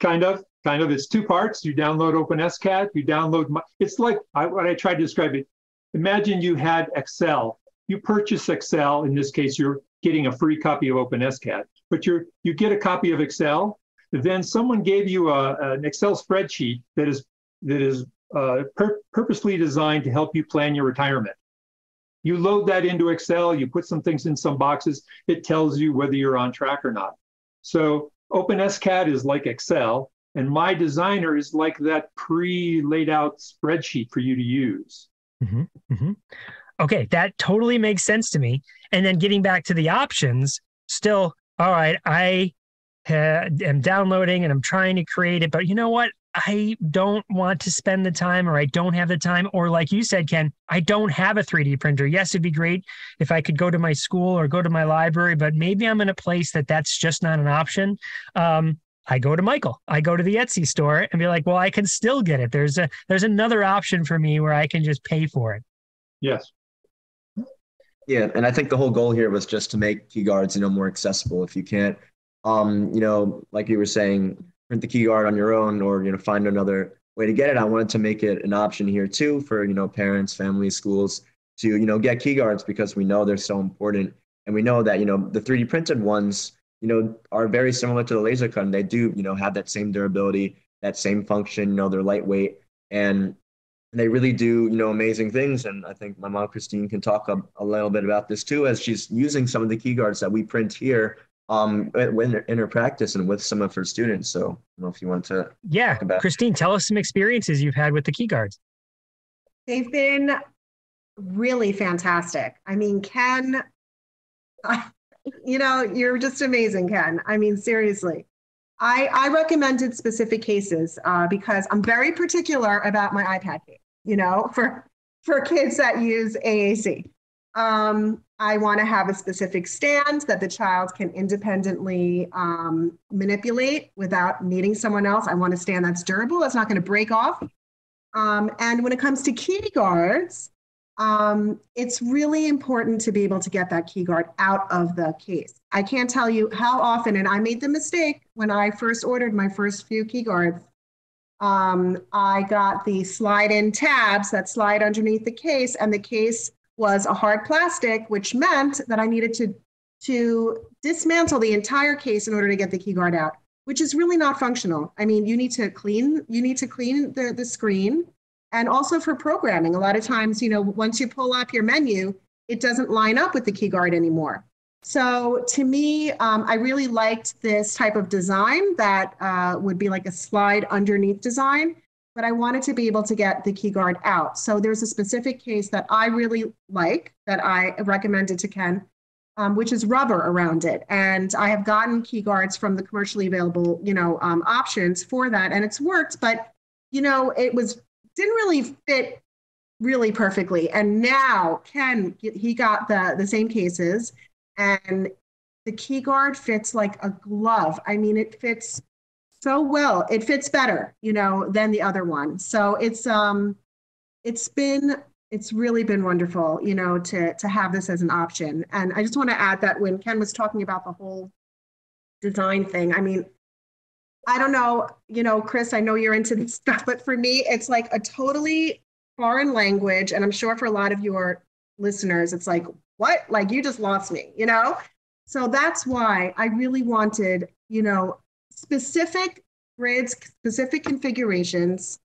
Kind of. It's two parts. You download OpenSCAD. You download it's like what I tried to describe it. Imagine you had Excel. You purchase Excel. In this case, you're getting a free copy of OpenSCAD. But you get a copy of Excel. Then someone gave you an Excel spreadsheet that is purposely designed to help you plan your retirement. You load that into Excel, you put some things in some boxes, it tells you whether you're on track or not. So OpenSCAD is like Excel, and my designer is like that pre-laid out spreadsheet for you to use. Mm-hmm. Mm-hmm. Okay, that totally makes sense to me. And then getting back to the options, still, all right, I am downloading and I'm trying to create it, but you know what? I don't want to spend the time, or I don't have the time, or like you said, Ken, I don't have a 3D printer. Yes, it'd be great if I could go to my school or go to my library, but maybe I'm in a place that's just not an option. I go to Michael. I go to the Etsy store and be like, well, I can still get it. There's another option for me where I can just pay for it. Yes. Yeah, and I think the whole goal here was just to make key guards, more accessible. If you can't, like you were saying, print the key guard on your own, or find another way to get it. I wanted to make it an option here too for parents, families, schools to get key guards, because we know they're so important, and we know that the 3D printed ones are very similar to the laser cut, and they do have that same durability, that same function. They're lightweight, and they really do amazing things. And I think my mom Christine can talk a little bit about this too, as she's using some of the key guards that we print here in her practice and with some of her students. So I don't know if you want to talk about. Christine, tell us some experiences you've had with the key guards. They've been really fantastic. I mean, Ken, you're just amazing, Ken. I mean, seriously. I recommended specific cases because I'm very particular about my iPad case, for kids that use AAC. I want to have a specific stand that the child can independently manipulate without needing someone else. I want a stand that's durable, that's not going to break off. And when it comes to key guards, it's really important to be able to get that key guard out of the case. I can't tell you how often, and I made the mistake when I first ordered my first few key guards. I got the slide-in tabs that slide underneath the case, and the case was a hard plastic, which meant that I needed to dismantle the entire case in order to get the key guard out, which is really not functional. I mean, you need to clean the screen. And also for programming, a lot of times, once you pull up your menu, it doesn't line up with the key guard anymore. So to me, I really liked this type of design that would be like a slide underneath design, but I wanted to be able to get the key guard out. So there's a specific case that I really like that I recommended to Ken, which is rubber around it. And I have gotten key guards from the commercially available, options for that, and it's worked, but it didn't really fit really perfectly. And now Ken, he got the same cases, and the key guard fits like a glove. I mean, it fits so well. It fits better, than the other one. So it's really been wonderful, to have this as an option. And I just want to add that when Ken was talking about the whole design thing, I mean, I don't know, Chris, I know you're into this stuff, but for me, it's like a totally foreign language. And I'm sure for a lot of your listeners, it's like, what? Like, you just lost me, So that's why I really wanted, specific grids, specific configurations,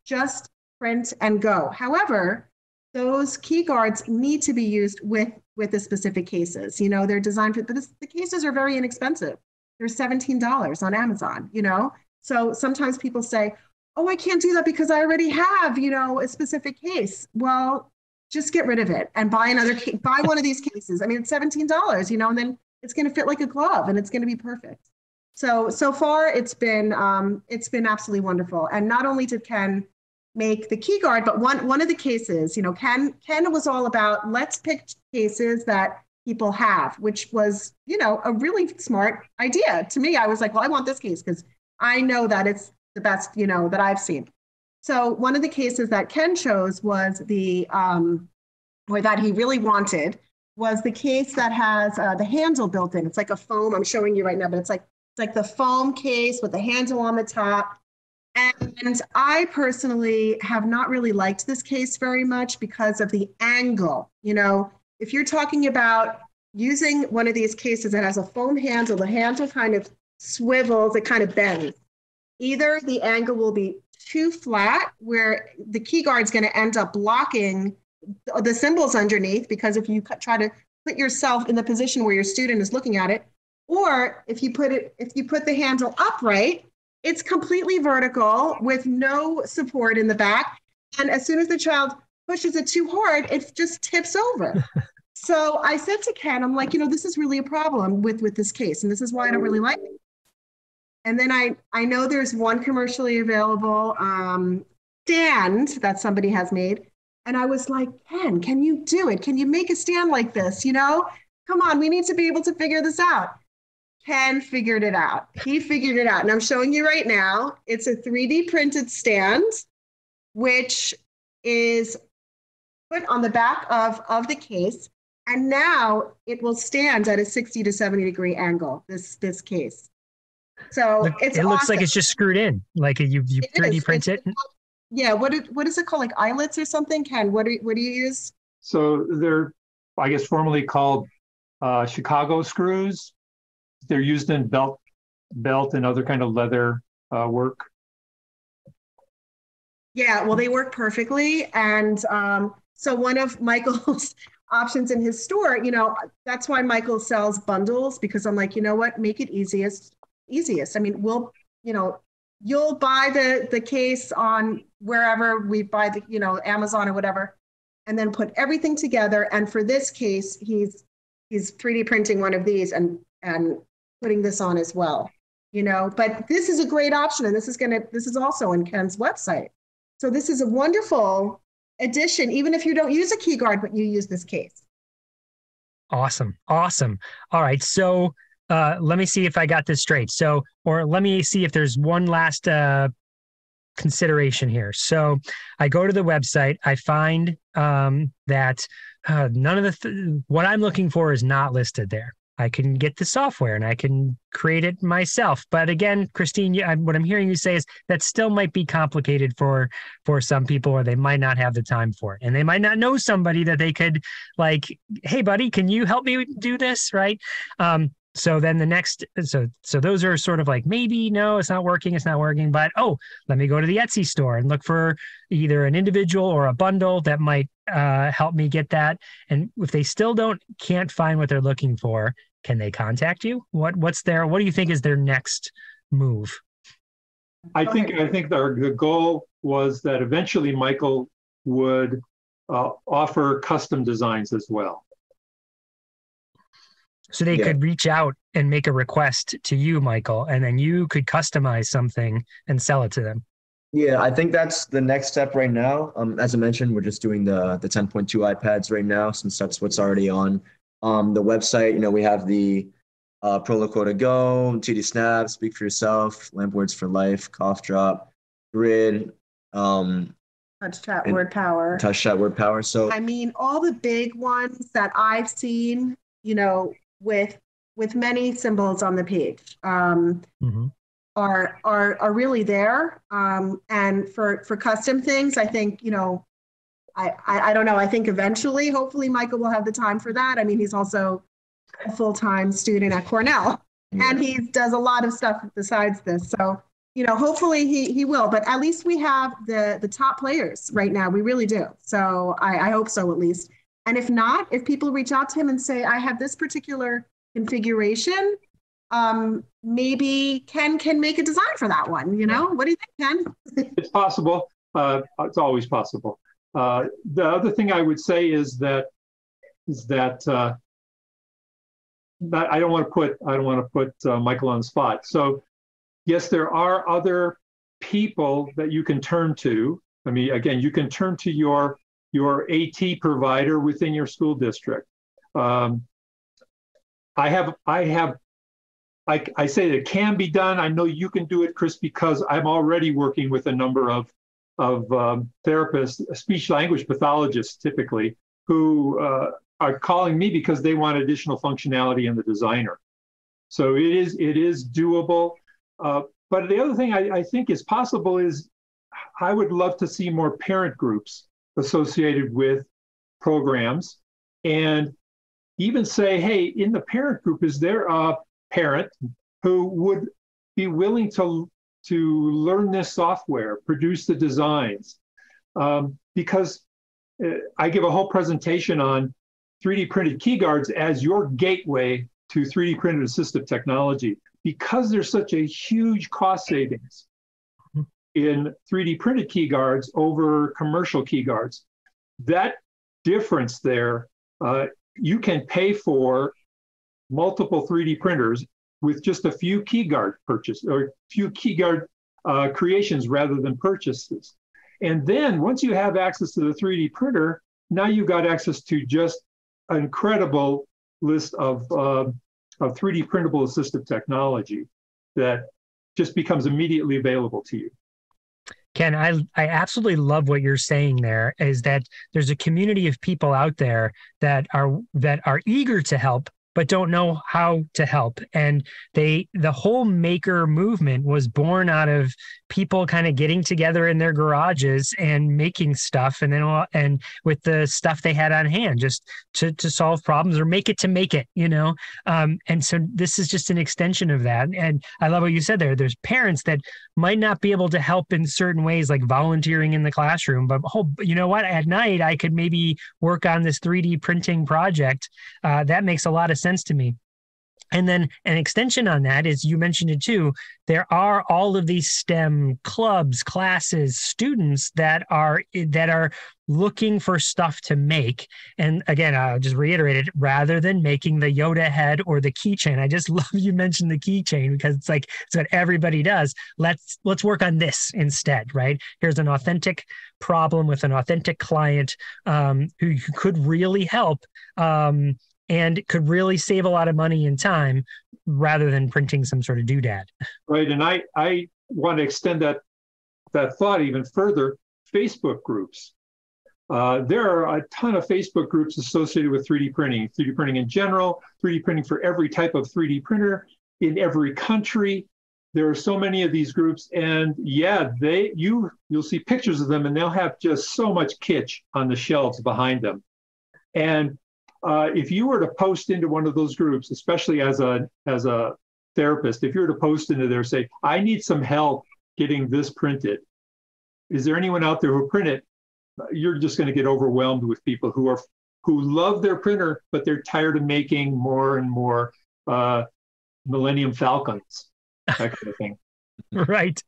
just print and go. However, those key guards need to be used with the specific cases. They're designed for, but the cases are very inexpensive. They're $17 on Amazon, So sometimes people say, oh, I can't do that because I already have, a specific case. Well, just get rid of it and buy buy one of these cases. I mean, it's $17, and then it's going to fit like a glove and it's going to be perfect. So far it's been absolutely wonderful. And not only did Ken make the key guard, but one of the cases, Ken was all about, let's pick cases that people have, which was, a really smart idea to me. I was like, well, I want this case because I know that it's the best, that I've seen. So one of the cases that Ken chose was or that he really wanted, was the case that has the handle built in. It's like a foam. I'm showing you right now, but it's like the foam case with the handle on the top. And I personally have not really liked this case very much because of the angle. If you're talking about using one of these cases that has a foam handle, the handle kind of swivels, it kind of bends. Either the angle will be too flat where the key guard's going to end up blocking the symbols underneath, because if you try to put yourself in the position where your student is looking at it, or if you put the handle upright, it's completely vertical with no support in the back. And as soon as the child pushes it too hard, it just tips over. So I said to Ken, I'm like, this is really a problem with this case, and this is why I don't really like it. And then I know there's one commercially available stand that somebody has made. And I was like, Ken, can you do it? Can you make a stand like this? Come on, we need to be able to figure this out. Ken figured it out. He figured it out. And I'm showing you right now. It's a 3D printed stand, which is put on the back of the case. And now it will stand at a 60 to 70 degree angle, this case. So it looks like it's just screwed in, like you 3D print it. Yeah. What is it called? Like eyelets or something? Ken, what do you use? So they're, I guess, formerly called Chicago screws. They're used in belt and other kind of leather work. Yeah, well, they work perfectly. And so one of Michael's options in his store, that's why Michael sells bundles, because I'm like, you know what, make it easiest. I mean, you'll buy the case on wherever we buy the, Amazon or whatever, and then put everything together. And for this case, he's 3D printing one of these and putting this on as well, but this is a great option. And this is also on Ken's website. So this is a wonderful addition, even if you don't use a key guard, but you use this case. Awesome. All right. So let me see if I got this straight. Or let me see if there's one last consideration here. So I go to the website, I find that none of what I'm looking for is not listed there. I can get the software and I can create it myself. But again, Christine, what I'm hearing you say is that still might be complicated for some people, or they might not have the time for it. And they might not know somebody that they could like, hey, buddy, can you help me do this? Right. So then so those are sort of like, maybe, no, it's not working. But, oh, let me go to the Etsy store and look for either an individual or a bundle that might help me get that. And if they still can't find what they're looking for, can they contact you? What do you think is their next move? I think the goal was that eventually Michael would offer custom designs as well. So they could reach out and make a request to you, Michael, and then you could customize something and sell it to them. Yeah, I think that's the next step right now. As I mentioned, we're just doing the 10.2 iPads right now, since that's what's already on the website. We have the Proloquo to Go, 2D Snap, Speak for Yourself, Lamp Words for Life, Cough Drop, Grid, Touch Chat Word Power. Touch Chat Word Power. So I mean, all the big ones that I've seen, with many symbols on the page, are really there. And for custom things, I think, I don't know. I think eventually, hopefully, Michael will have the time for that. I mean, he's also a full-time student at Cornell, and he does a lot of stuff besides this. So, hopefully he will. But at least we have the top players right now. We really do. So I hope so, at least. And if not, if people reach out to him and say, I have this particular configuration, maybe Ken can make a design for that one. What do you think, Ken? It's possible. It's always possible. The other thing I would say is that I don't want to put Michael on the spot. So yes, there are other people that you can turn to. I mean, again, you can turn to your AT provider within your school district. I say that it can be done. I know you can do it, Chris, because I'm already working with a number of therapists, speech language pathologists typically, who are calling me because they want additional functionality in the designer. So it is doable. But the other thing I think is possible is I would love to see more parent groups associated with programs, and even say, hey, in the parent group, is there a parent who would be willing to learn this software, produce the designs? Because I give a whole presentation on 3D printed key guards as your gateway to 3D printed assistive technology, because there's such a huge cost savings in 3D printed key guards over commercial key guards. That difference there, you can pay for multiple 3D printers with just a few key guard creations rather than purchases. And then once you have access to the 3D printer, now you've got access to just an incredible list of 3D printable assistive technology that just becomes immediately available to you. Ken, I absolutely love what you're saying there, is that there's a community of people out there that are eager to help, but don't know how to help. And the whole maker movement was born out of people kind of getting together in their garages and making stuff, and with the stuff they had on hand, just to solve problems or make it, and so this is just an extension of that. And I love what you said there. There's parents that might not be able to help in certain ways, like volunteering in the classroom, but at night I could maybe work on this 3D printing project. That makes a lot of sense to me. And then an extension on that is, you mentioned it too, there are all of these STEM clubs, classes, students that are looking for stuff to make. And again, I'll just reiterate it, rather than making the Yoda head or the keychain. I just love you mentioned the keychain, because it's what everybody does. Let's work on this instead, right? Here's an authentic problem with an authentic client who could really help. And could really save a lot of money and time, rather than printing some sort of doodad. Right, and I want to extend that thought even further. Facebook groups. There are a ton of Facebook groups associated with 3D printing in general, 3D printing for every type of 3D printer in every country. There are so many of these groups, and yeah, you'll see pictures of them, and they'll have just so much kitsch on the shelves behind them. And if you were to post into one of those groups, especially as a therapist, if you were to post into there, say, I need some help getting this printed. Is there anyone out there who print it? You're just going to get overwhelmed with people who love their printer, but they're tired of making more and more Millennium Falcons, that kind of thing. Right.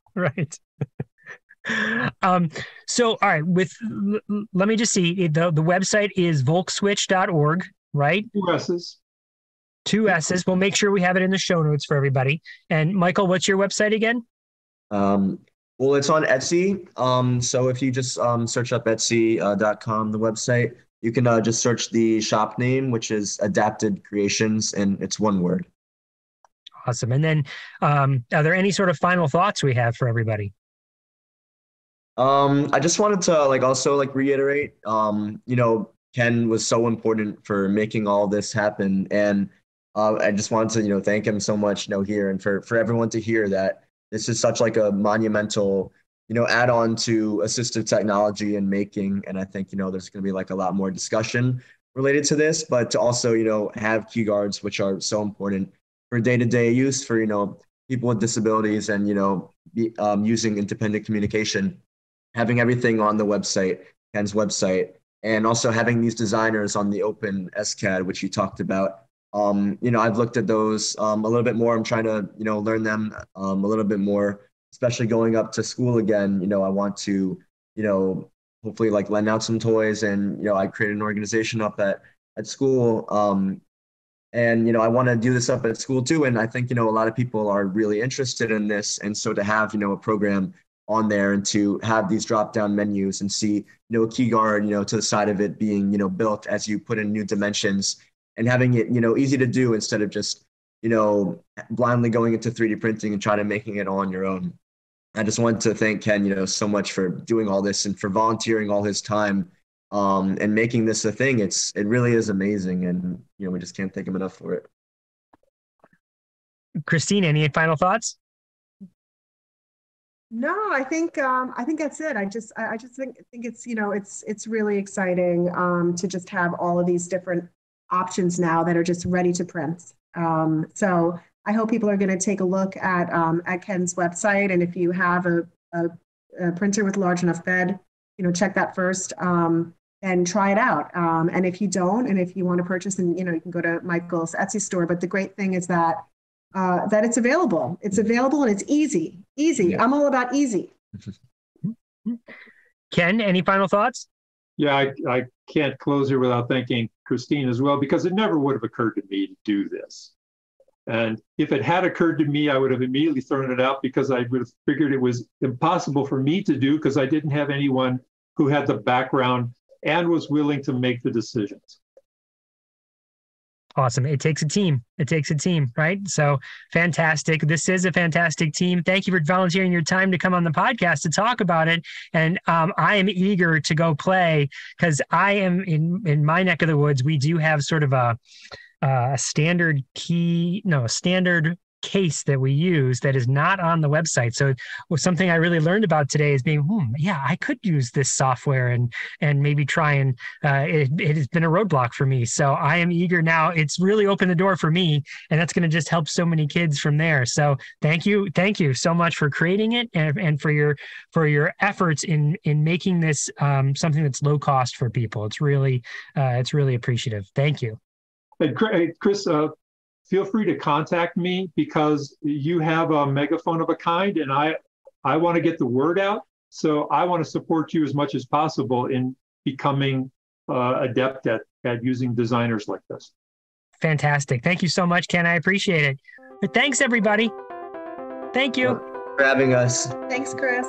So, all right, let me just see. The website is volkswitch.org, right? 2 S's. 2 S's. We'll make sure we have it in the show notes for everybody. And Michael, what's your website again? Well, it's on Etsy. So if you just search up Etsy.com, the website, you can just search the shop name, which is Adapted Creations, and it's one word. Awesome. And then are there any sort of final thoughts we have for everybody? I just wanted to also reiterate, Ken was so important for making all this happen. And I just wanted to, thank him so much, here, and for everyone to hear that this is such a monumental, add-on to assistive technology and making. And I think, there's going to be a lot more discussion related to this, but to also, have key guards, which are so important for day-to-day use for, people with disabilities and, using independent communication, having everything on the website, Ken's website, and also having these designers on the open SCAD, which you talked about. I've looked at those a little bit more. I'm trying to, learn them a little bit more, especially going up to school again. I want to, hopefully lend out some toys, and, I created an organization up at school. And, I want to do this up at school too. And I think, a lot of people are really interested in this. And so to have, a program on there and to have these drop down menus and see, a key guard, to the side of it being, built as you put in new dimensions, and having it, easy to do instead of just, blindly going into 3D printing and trying to making it all on your own. I just wanted to thank Ken, so much for doing all this and for volunteering all his time and making this a thing. It really is amazing. And, we just can't thank him enough for it. Christine, any final thoughts? No, I think that's it. I just think it's, it's really exciting to just have all of these different options now that are just ready to print. So I hope people are going to take a look at Ken's website, and if you have a printer with large enough bed, check that first and try it out. And if you don't, and if you want to purchase, and you can go to Michael's Etsy store. But the great thing is that it's available. It's available and it's easy. Yeah. I'm all about easy. Ken, any final thoughts? Yeah, I can't close here without thanking Christine as well, because it never would have occurred to me to do this. And if it had occurred to me, I would have immediately thrown it out, because I would have figured it was impossible for me to do, because I didn't have anyone who had the background and was willing to make the decisions. Awesome. It takes a team. Right? So fantastic. This is a fantastic team. Thank you for volunteering your time to come on the podcast to talk about it. And I am eager to go play, because I am in my neck of the woods. We do have sort of a standard case that we use that is not on the website. So something I really learned about today is being, I could use this software and maybe try and it has been a roadblock for me. So I am eager now. It's really opened the door for me, and that's going to just help so many kids from there. So thank you so much for creating it and for your efforts in making this something that's low cost for people. It's really appreciative. Thank you. Hey, Chris, feel free to contact me, because you have a megaphone of a kind, and I want to get the word out. So I want to support you as much as possible in becoming adept at using designers like this. Fantastic. Thank you so much, Ken. I appreciate it. But thanks, everybody. Thank you for having us. Thanks, Chris.